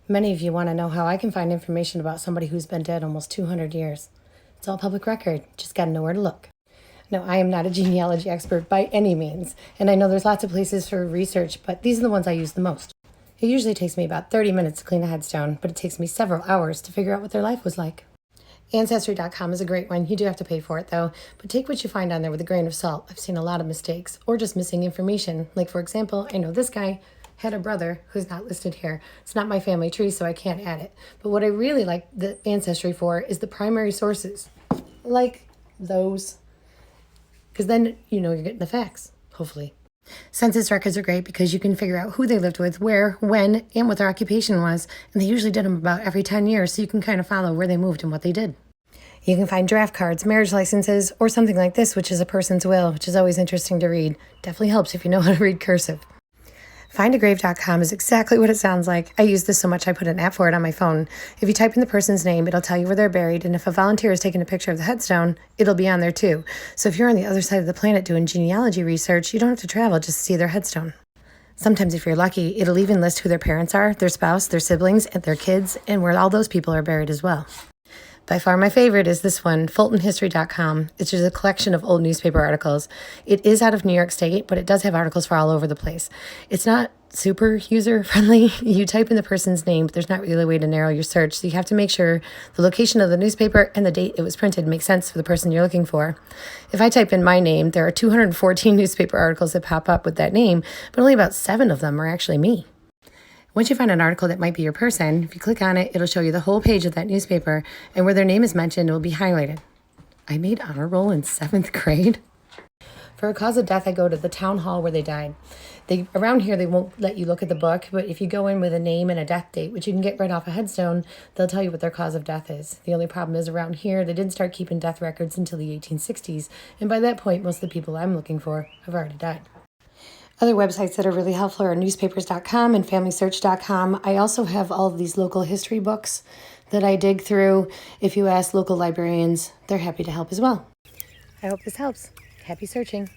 Many of you want to know how I can find information about somebody who's been dead almost 200 years. It's all public record, just gotta know where to look. No, I am not a genealogy expert by any means, and I know there's lots of places for research, but these are the ones I use the most. It usually takes me about 30 minutes to clean a headstone, but it takes me several hours to figure out what their life was like. Ancestry.com is a great one. You do have to pay for it though, but take what you find on there with a grain of salt. I've seen a lot of mistakes, or just missing information. Like for example, I know this guy had a brother who's not listed here. It's not my family tree, so I can't add it. But what I really like the Ancestry for is the primary sources, like those, because then you know you're getting the facts, hopefully. Census records are great because you can figure out who they lived with, where, when, and what their occupation was, and they usually did them about every 10 years, so you can kind of follow where they moved and what they did. You can find draft cards, marriage licenses, or something like this, which is a person's will, which is always interesting to read. Definitely helps if you know how to read cursive. Findagrave.com is exactly what it sounds like. I use this so much I put an app for it on my phone. If you type in the person's name, it'll tell you where they're buried, and if a volunteer is taking a picture of the headstone, it'll be on there too. So if you're on the other side of the planet doing genealogy research, you don't have to travel just to see their headstone. Sometimes if you're lucky, it'll even list who their parents are, their spouse, their siblings, and their kids, and where all those people are buried as well. By far my favorite is this one, FultonHistory.com. It's just a collection of old newspaper articles. It is out of New York State, but it does have articles for all over the place. It's not super user-friendly. You type in the person's name, but there's not really a way to narrow your search, so you have to make sure the location of the newspaper and the date it was printed makes sense for the person you're looking for. If I type in my name, there are 214 newspaper articles that pop up with that name, but only about 7 of them are actually me. Once you find an article that might be your person, if you click on it, it'll show you the whole page of that newspaper, and where their name is mentioned, it will be highlighted. I made honor roll in 7th grade. For a cause of death, I go to the town hall where they died. Around here, they won't let you look at the book, but if you go in with a name and a death date, which you can get right off a headstone, they'll tell you what their cause of death is. The only problem is around here, they didn't start keeping death records until the 1860s, and by that point, most of the people I'm looking for have already died. Other websites that are really helpful are newspapers.com and familysearch.com. I also have all of these local history books that I dig through. If you ask local librarians, they're happy to help as well. I hope this helps. Happy searching.